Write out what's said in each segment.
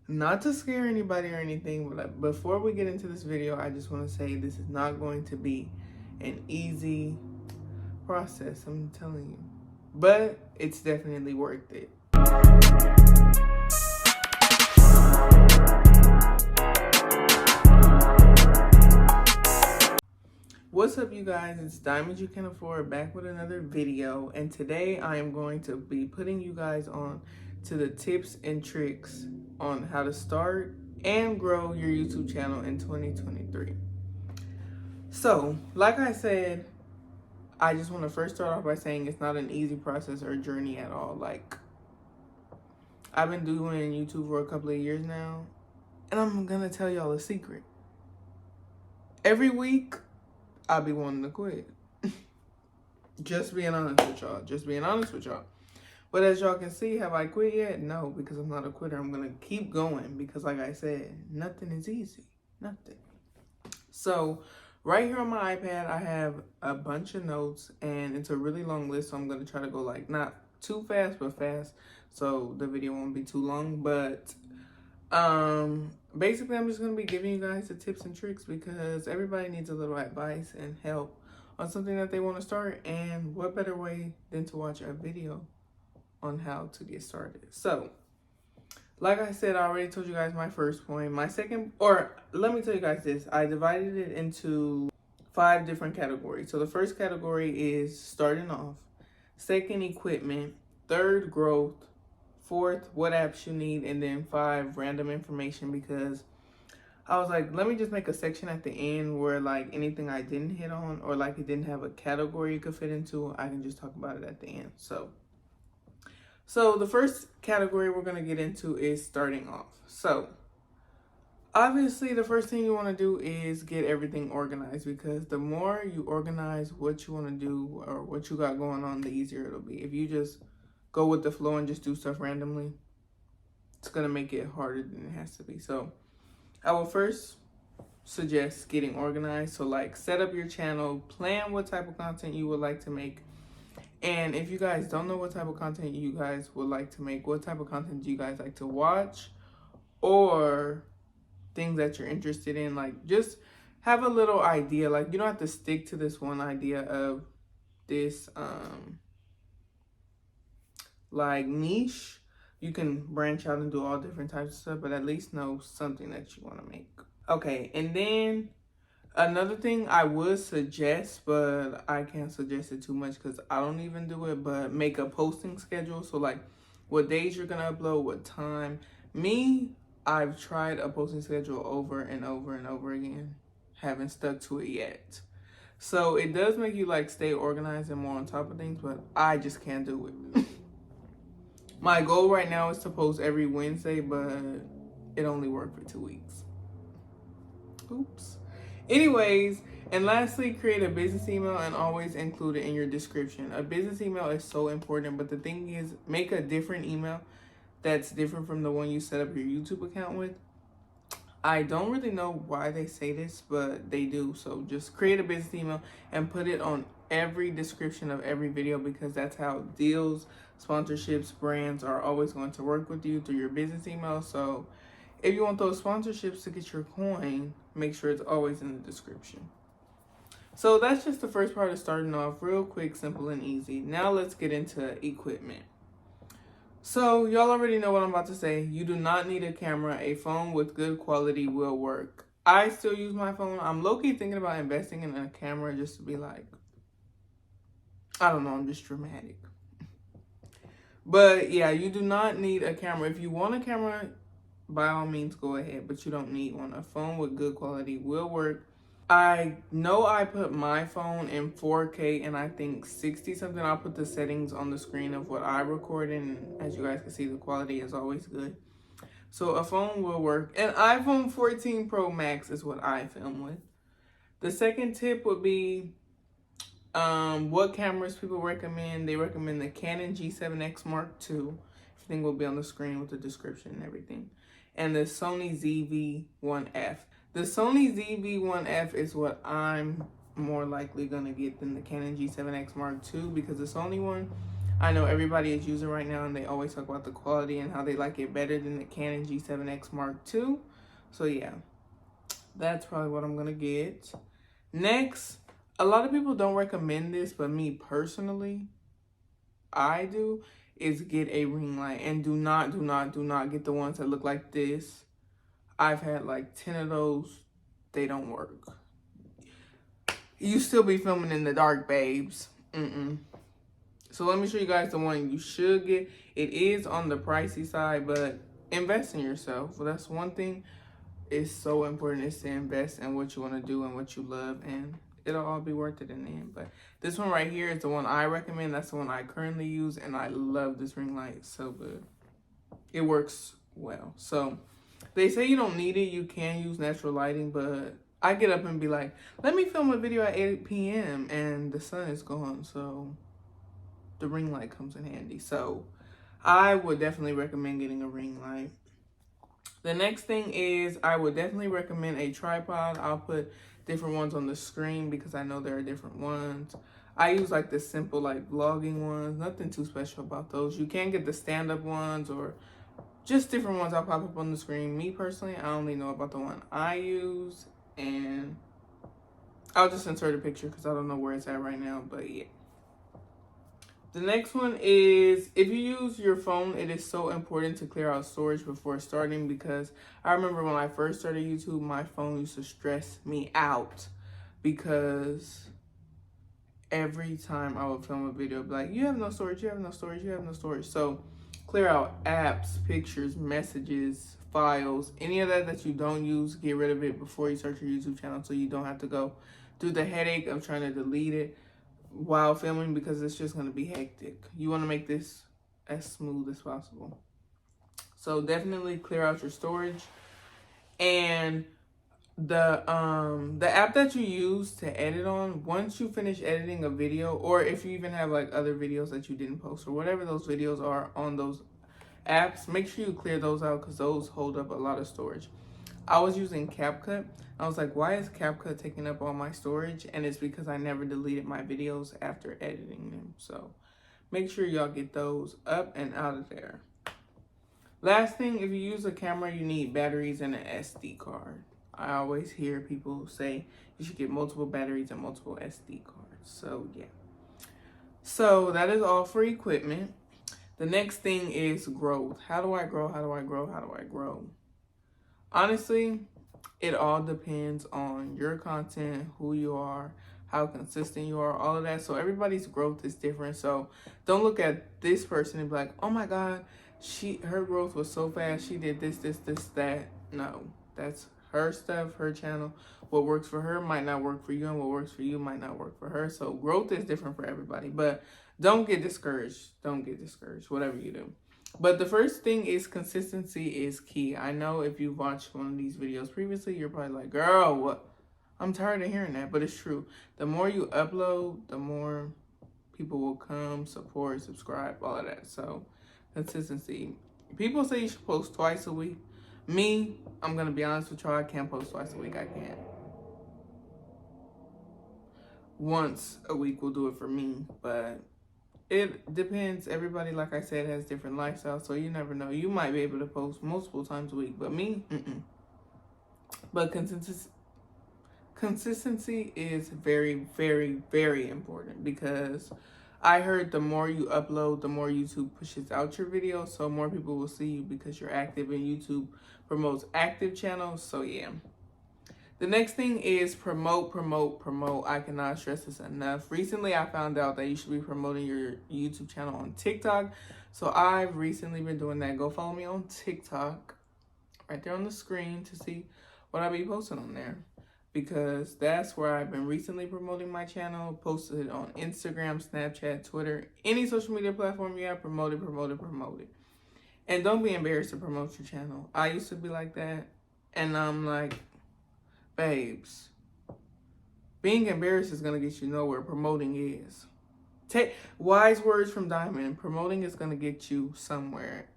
Not to scare anybody or anything, but before we get into this video, I just want to say this is not going to be an easy process, I'm telling you. But it's definitely worth it. What's up, you guys? It's Diamonds You Can Afford, back with another video, and today I am going to be putting you guys on to the tips and tricks on how to start and grow your YouTube channel in 2023. So, like I said, I just want to first start off by saying it's not an easy process or journey at all. Like, I've been doing YouTube for a couple of years now, and I'm gonna tell y'all a secret. Every week, I'll be wanting to quit. Just being honest with y'all. But as y'all can see, have I quit yet? No, because I'm not a quitter. I'm gonna keep going because, like I said, nothing is easy. Nothing. So right here on my iPad, I have a bunch of notes, and it's a really long list. So I'm gonna try to go like not too fast, but fast, so the video won't be too long. But basically, I'm just gonna be giving you guys the tips and tricks because everybody needs a little advice and help on something that they want to start, and what better way than to watch a video on how to get started. So, like I said, I already told you guys my first point. My second, or let me tell you guys this, I divided it into 5 different categories. So the first category is starting off, second, equipment, third, growth, fourth, what apps you need, and then 5, random information, because I was like, let me just make a section at the end where like anything I didn't hit on or like it didn't have a category you could fit into, I can just talk about it at the end. So the first category we're going to get into is starting off. So obviously the first thing you want to do is get everything organized, because the more you organize what you want to do or what you got going on, the easier it'll be. If you just go with the flow and just do stuff randomly, it's going to make it harder than it has to be. So I will first suggest getting organized. So like set up your channel, plan what type of content you would like to make. And if you guys don't know what type of content you guys would like to make, what type of content do you guys like to watch, or things that you're interested in, like just have a little idea. Like you don't have to stick to this one idea of this like niche. You can branch out and do all different types of stuff, but at least know something that you want to make. Okay, and then another thing I would suggest, but I can't suggest it too much because I don't even do it, but make a posting schedule. So like what days you're gonna upload, what time. Me, I've tried a posting schedule over and over and over again, haven't stuck to it yet. So it does make you like stay organized and more on top of things, but I just can't do it. My goal right now is to post every Wednesday, but it only worked for 2 weeks. Oops. Anyways, and lastly, create a business email and always include it in your description. A business email is so important, but the thing is, make a different email that's different from the one you set up your YouTube account with. I don't really know why they say this, but they do. So just create a business email and put it on every description of every video, because that's how deals, sponsorships, brands are always going to work with you through your business email. So if you want those sponsorships to get your coin, make sure it's always in the description. So that's just the first part of starting off, real quick, simple, and easy. Now let's get into equipment. So y'all already know what I'm about to say. You do not need a camera. A phone with good quality will work. I still use my phone. I'm low-key thinking about investing in a camera just to be like, I don't know, I'm just dramatic. But yeah, you do not need a camera. If you want a camera, by all means go ahead, but you don't need one. A phone with good quality will work. I know I put my phone in 4K and I think 60 something. I'll put the settings on the screen of what I record, and as you guys can see, the quality is always good. So a phone will work. An iPhone 14 Pro Max is what I film with. The second tip would be what cameras people recommend. They recommend the Canon G7X Mark II. Everything will be on the screen with the description and everything. And the Sony ZV-1F. The Sony ZV-1F is what I'm more likely going to get than the Canon G7X Mark II, because the Sony one, I know everybody is using right now, and they always talk about the quality and how they like it better than the Canon G7X Mark II. So yeah, that's probably what I'm gonna get. Next, a lot of people don't recommend this, but me personally, I do, is get a ring light. And do not get the ones that look like this. I've had like 10 of those. They don't work. You still be filming in the dark, babes. So let me show you guys the one you should get. It is on the pricey side, but invest in yourself. Well, that's one thing. It's so important is to invest in what you want to do and what you love, and it'll all be worth it in the end. But this one right here is the one I recommend. That's the one I currently use, and I love this ring light. It's so good. It works well. So they say you don't need it. You can use natural lighting, but I get up and be like, let me film a video at 8 p.m. and the sun is gone. So the ring light comes in handy. So I would definitely recommend getting a ring light. The next thing is I would definitely recommend a tripod. I'll put different ones on the screen because I know there are different ones. I use like the simple like vlogging ones. Nothing too special about those. You can get the stand-up ones or just different ones I'll pop up on the screen. Me personally, I only know about the one I use, and I'll just insert a picture because I don't know where it's at right now, but yeah. The next one is, if you use your phone, it is so important to clear out storage before starting, because I remember when I first started YouTube, my phone used to stress me out because every time I would film a video, I'd be like, you have no storage, you have no storage, you have no storage. So clear out apps, pictures, messages, files, any of that you don't use, get rid of it before you start your YouTube channel so you don't have to go through the headache of trying to delete it while filming, because it's just going to be hectic. You want to make this as smooth as possible. So definitely clear out your storage. And the app that you use to edit on, once you finish editing a video, or if you even have like other videos that you didn't post or whatever those videos are on those apps, make sure you clear those out because those hold up a lot of storage. I was using CapCut. I was like, why is CapCut taking up all my storage? And it's because I never deleted my videos after editing them. So make sure y'all get those up and out of there. Last thing, if you use a camera, you need batteries and an SD card. I always hear people say you should get multiple batteries and multiple SD cards. So yeah. So that is all for equipment. The next thing is growth. How do I grow? How do I grow? How do I grow? Honestly, it all depends on your content, who you are, how consistent you are, all of that. So everybody's growth is different. So don't look at this person and be like, oh my God, her growth was so fast. She did this, that. No, that's her stuff, her channel. What works for her might not work for you, and what works for you might not work for her. So growth is different for everybody, but don't get discouraged. Don't get discouraged, whatever you do. But the first thing is consistency is key. I know if you've watched one of these videos previously, you're probably like, girl, what? I'm tired of hearing that, but it's true. The more you upload, the more people will come, support, subscribe, all of that. So consistency. People say you should post twice a week. Me, I'm going to be honest with y'all, I can't post twice a week. I can't. Once a week will do it for me, but it depends. Everybody, like I said, has different lifestyles, so you never know. You might be able to post multiple times a week, but me, But consistency is very, very, very important, because I heard the more you upload, the more YouTube pushes out your videos, so more people will see you because you're active, and YouTube promotes active channels. So yeah. The next thing is promote. I cannot stress this enough. Recently, I found out that you should be promoting your YouTube channel on TikTok. So I've recently been doing that. Go follow me on TikTok, right there on the screen, to see what I be posting on there, because that's where I've been recently promoting my channel. Posted on Instagram, Snapchat, Twitter, any social media platform you have, promote it. And don't be embarrassed to promote your channel. I used to be like that, and I'm like, babes, being embarrassed is going to get you nowhere. Promoting is. Take wise words from Diamond. Promoting is going to get you somewhere.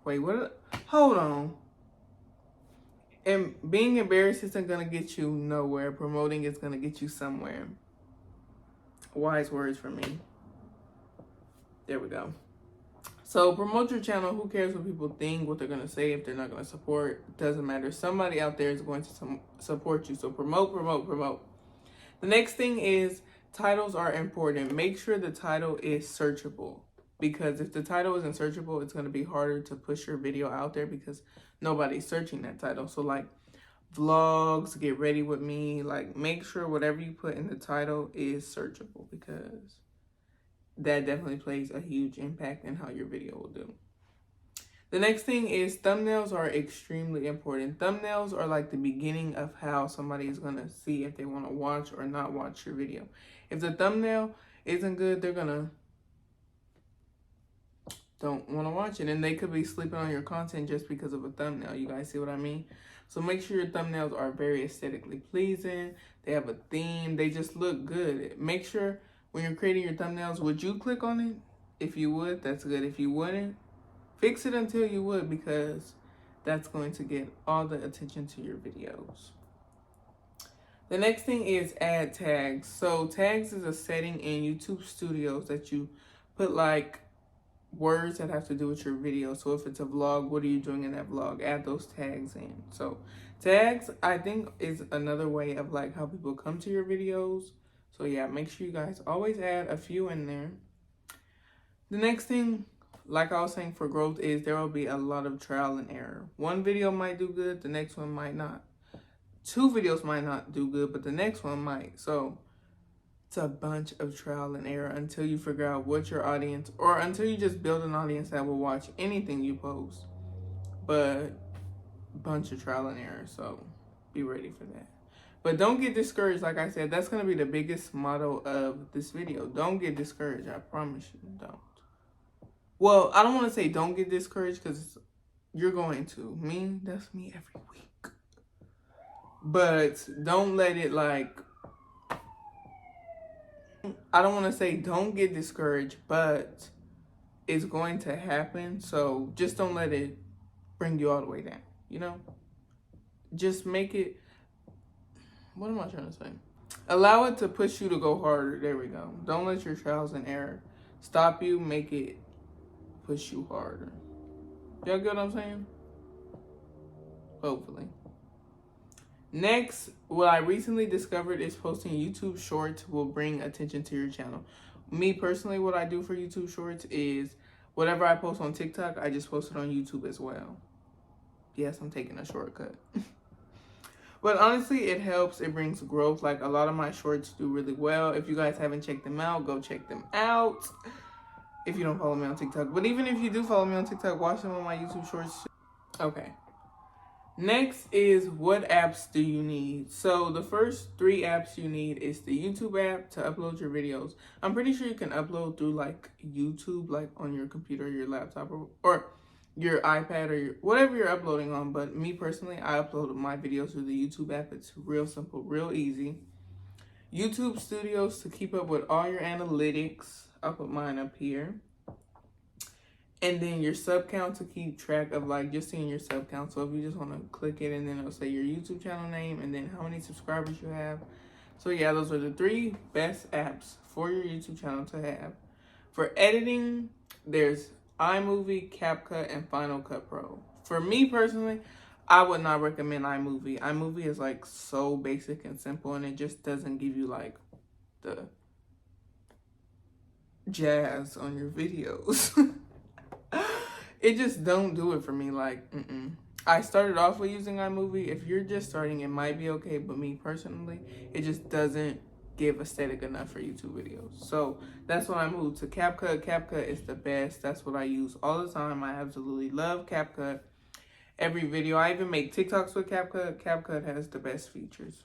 Wait, what? Hold on. And being embarrassed isn't going to get you nowhere. Promoting is going to get you somewhere. Wise words from me. There we go. So promote your channel. Who cares what people think, what they're going to say, if they're not going to support? It doesn't matter. Somebody out there is going to support you. So promote, promote, promote. The next thing is titles are important. Make sure the title is searchable. Because if the title isn't searchable, it's going to be harder to push your video out there because nobody's searching that title. So like vlogs, get ready with me. Like make sure whatever you put in the title is searchable because that definitely plays a huge impact in how your video will do. The next thing is thumbnails are extremely important. Thumbnails are like the beginning of how somebody is going to see if they want to watch or not watch your video. If the thumbnail isn't good, they're going to don't want to watch it. And they could be sleeping on your content just because of a thumbnail. You guys see what I mean? So make sure your thumbnails are very aesthetically pleasing. They have a theme. They just look good. Make sure when you're creating your thumbnails, would you click on it? If you would, that's good. If you wouldn't, fix it until you would because that's going to get all the attention to your videos. The next thing is add tags. So tags is a setting in YouTube Studios that you put like words that have to do with your video. So if it's a vlog, what are you doing in that vlog? Add those tags in. So tags, I think, is another way of like how people come to your videos. So yeah, make sure you guys always add a few in there. The next thing, like I was saying for growth, is there will be a lot of trial and error. One video might do good, the next one might not. 2 videos might not do good, but the next one might. So it's a bunch of trial and error until you figure out what your audience, or until you just build an audience that will watch anything you post. But bunch of trial and error, so be ready for that. But don't get discouraged. Like I said, that's going to be the biggest motto of this video. Don't get discouraged. I promise you, don't. Well, I don't want to say don't get discouraged because you're going to. That's me every week. But don't let it like, I don't want to say don't get discouraged, but it's going to happen. So just don't let it bring you all the way down, you know? Just make it, what am I trying to say? Allow it to push you to go harder. There we go. Don't let your trials and error stop you. Make it push you harder. Y'all get what I'm saying? Hopefully. Next, what I recently discovered is posting YouTube Shorts will bring attention to your channel. Me personally, what I do for YouTube Shorts is whatever I post on TikTok, I just post it on YouTube as well. Yes, I'm taking a shortcut. But honestly, it helps. It brings growth. Like a lot of my shorts do really well. If you guys haven't checked them out, go check them out. If you don't follow me on TikTok. But even if you do follow me on TikTok, watch them on my YouTube Shorts. Okay. Next is what apps do you need? So the first 3 apps you need is the YouTube app to upload your videos. I'm pretty sure you can upload through like YouTube, like on your computer, your laptop, or your iPad, or whatever you're uploading on. But me personally, I upload my videos through the YouTube app. It's real simple, real easy. YouTube Studios to keep up with all your analytics. I'll put mine up here. And then your sub count to keep track of like just seeing your sub count. So if you just want to click it and then it'll say your YouTube channel name and then how many subscribers you have. So yeah, those are the 3 best apps for your YouTube channel to have. For editing, there's iMovie, CapCut, and Final Cut Pro. For me personally, I would not recommend iMovie. iMovie is like so basic and simple and it just doesn't give you like the jazz on your videos. It just don't do it for me. Like, I started off with using iMovie. If you're just starting, it might be okay. But me personally, it just doesn't give aesthetic enough for YouTube videos. So that's when I moved to CapCut. CapCut is the best. That's what I use all the time. I absolutely love CapCut. Every video, I even make TikToks with CapCut. CapCut has the best features.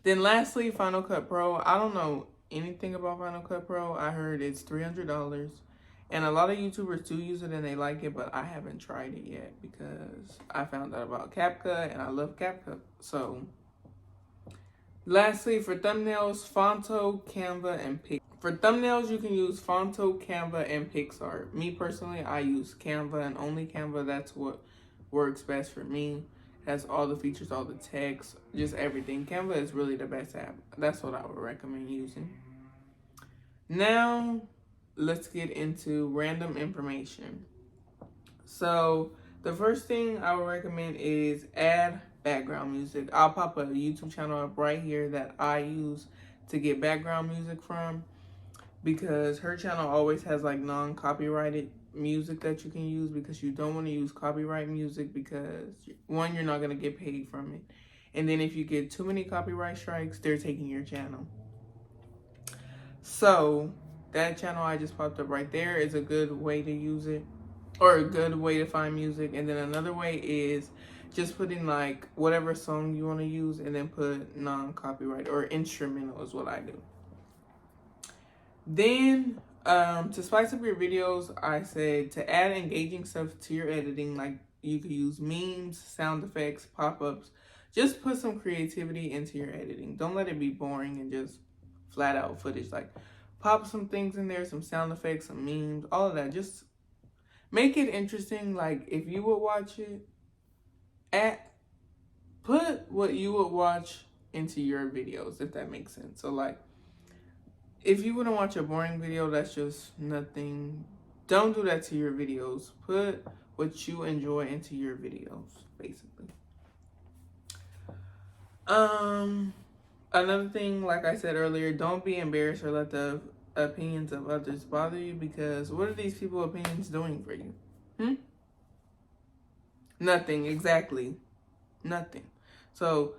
Then lastly, Final Cut Pro. I don't know anything about Final Cut Pro. I heard it's $300. And a lot of YouTubers do use it and they like it, but I haven't tried it yet because I found out about CapCut and I love CapCut. So, lastly, for thumbnails, Fonto, Canva, and Pixar. For thumbnails, you can use Fonto, Canva, and Pixar. Me personally, I use Canva and only Canva. That's what works best for me. Has all the features, all the text, just everything. Canva is really the best app. That's what I would recommend using. Now, let's get into random information. So the first thing I would recommend is add background music. I'll pop a YouTube channel up right here that I use to get background music from, because her channel always has like non-copyrighted music that you can use, because you don't want to use copyright music because one, you're not going to get paid from it. And then if you get too many copyright strikes, they're taking your channel. So that channel I just popped up right there is a good way to use it, or a good way to find music. And then another way is just putting like whatever song you want to use and then put non-copyright or instrumental is what I do. Then to spice up your videos, I said to add engaging stuff to your editing, like you could use memes, sound effects, pop-ups. Just put some creativity into your editing. Don't let it be boring and just flat out footage. Like pop some things in there, some sound effects, some memes, all of that. Just make it interesting. Like if you would watch it, put what you would watch into your videos, if that makes sense. So like, if you wouldn't watch a boring video that's just nothing, don't do that to your videos. Put what you enjoy into your videos, basically. Another thing, like I said earlier, don't be embarrassed or let the opinions of others bother you, because what are these people's opinions doing for you? Nothing, exactly. Nothing. So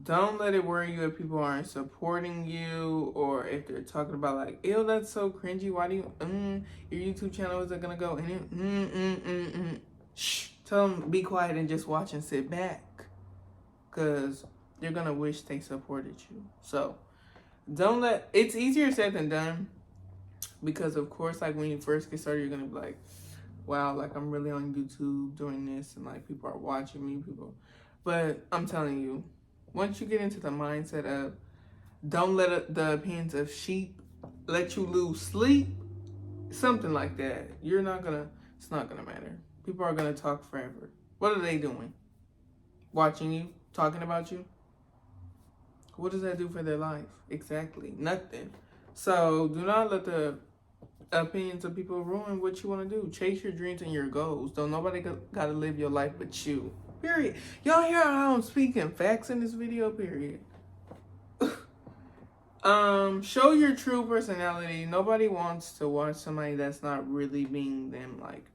don't let it worry you if people aren't supporting you, or if they're talking about like, ew, that's so cringy. Why do you, your YouTube channel isn't gonna go in. Shh. Tell them be quiet and just watch and sit back, because you're gonna wish they supported you. So don't let, it's easier said than done, because of course, like when you first get started, you're gonna be like, wow, like I'm really on YouTube doing this and like people are watching me, but I'm telling you, once you get into the mindset of don't let the opinions of sheep let you lose sleep, something like that, it's not gonna matter. People are gonna talk forever. What are they doing? Watching you, talking about you? What does that do for their life? Exactly, nothing. So do not let the opinions of people ruin what you want to do. Chase your dreams and your goals. Don't nobody got to live your life but you. Period. Y'all hear how I'm speaking facts in this video? Period. Show your true personality. Nobody wants to watch somebody that's not really being them. Like,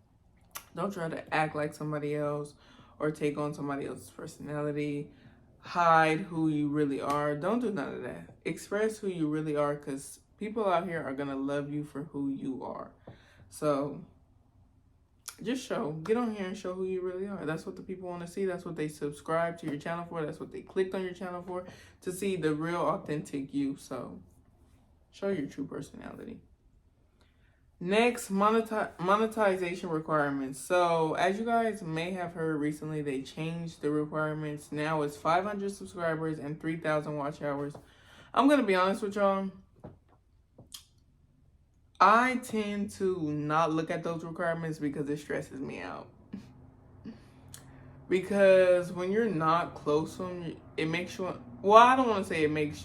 don't try to act like somebody else or take on somebody else's personality. Hide who you really are. Don't do none of that. Express who you really are, because people out here are gonna love you for who you are. So just get on here and show who you really are. That's what the people want to see. That's what they subscribe to your channel for. That's what they clicked on your channel for, to see the real authentic you. So show your true personality. Next, monetization requirements. So as you guys may have heard recently, they changed the requirements. Now it's 500 subscribers and 3,000 watch hours. I'm going to be honest with y'all. I tend to not look at those requirements because it stresses me out. Because when you're not close to them, it makes you, well, I don't want to say it makes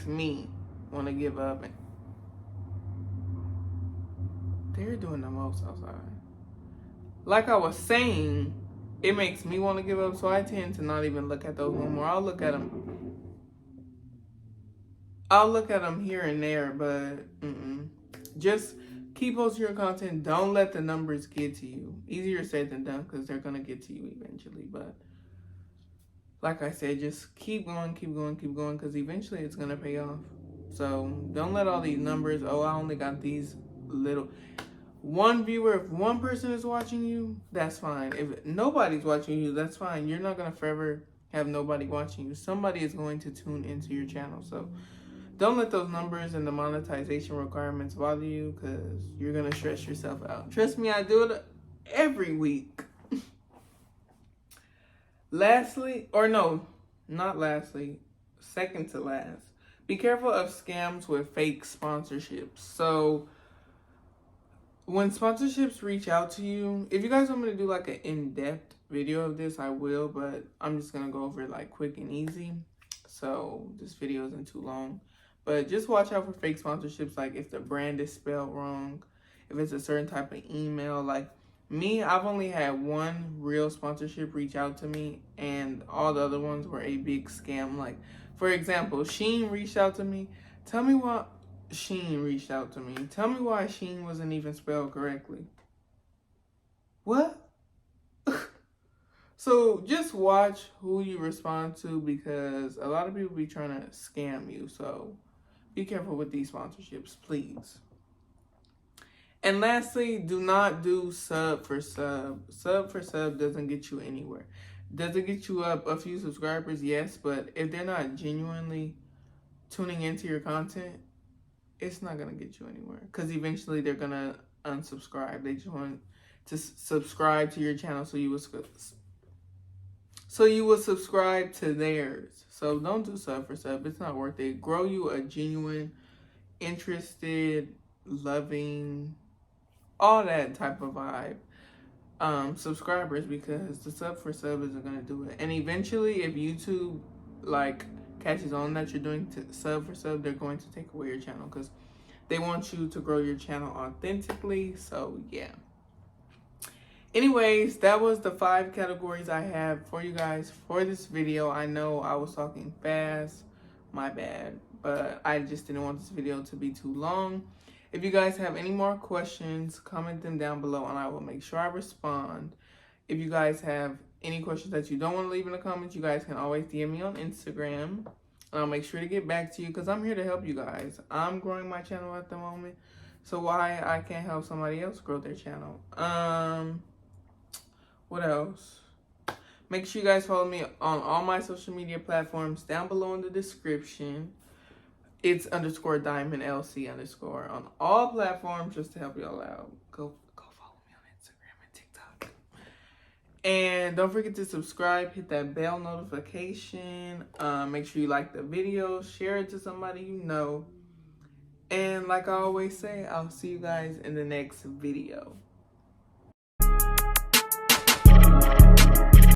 me want to give up. They're doing the most outside. Like I was saying, it makes me want to give up, so I tend to not even look at those no more. I'll look at them here and there, but just keep posting your content. Don't let the numbers get to you. Easier said than done, because they're going to get to you eventually. But like I said, just keep going, because eventually it's going to pay off. So don't let all these numbers, oh, I only got these little... One viewer, if one person is watching you, that's fine. If nobody's watching you, that's fine. You're not going to forever have nobody watching you. Somebody is going to tune into your channel. So don't let those numbers and the monetization requirements bother you, because you're going to stress yourself out. Trust me, I do it every week. Lastly, or no, not lastly, second to last, be careful of scams with fake sponsorships. So when sponsorships reach out to you, if you guys want me to do like an in-depth video of this, I will, but I'm just going to go over it like quick and easy, so this video isn't too long. But just watch out for fake sponsorships, like if the brand is spelled wrong, if it's a certain type of email. Like me, I've only had one real sponsorship reach out to me, and all the other ones were a big scam. Like, for example, Shein reached out to me. Tell me why Shein reached out to me. Tell me why Shein wasn't even spelled correctly. What? So just watch who you respond to, because a lot of people be trying to scam you. So be careful with these sponsorships, please. And lastly, do not do sub for sub. Sub for sub doesn't get you anywhere. Does it get you up a few subscribers? Yes, but if they're not genuinely tuning into your content, it's not going to get you anywhere, because eventually they're going to unsubscribe. They just want to subscribe to your channel so you will subscribe to theirs. So don't do sub for sub. It's not worth it. Grow you a genuine, interested, loving, all that type of vibe subscribers, because the sub for sub isn't going to do it. And eventually, if YouTube like catches on that you're doing sub for sub, they're going to take away your channel, because they want you to grow your channel authentically. So yeah. Anyways, that was the 5 categories I have for you guys for this video. I know I was talking fast, my bad, but I just didn't want this video to be too long. If you guys have any more questions, comment them down below and I will make sure I respond. If you guys have any questions that you don't want to leave in the comments, you guys can always DM me on Instagram. And I'll make sure to get back to you, because I'm here to help you guys. I'm growing my channel at the moment, so why I can't help somebody else grow their channel? What else? Make sure you guys follow me on all my social media platforms down below in the description. It's _DiamondLC_ on all platforms, just to help y'all out. Go follow me on Instagram and TikTok. And don't forget to subscribe, hit that bell notification. Make sure you like the video, share it to somebody you know. And like I always say, I'll see you guys in the next video.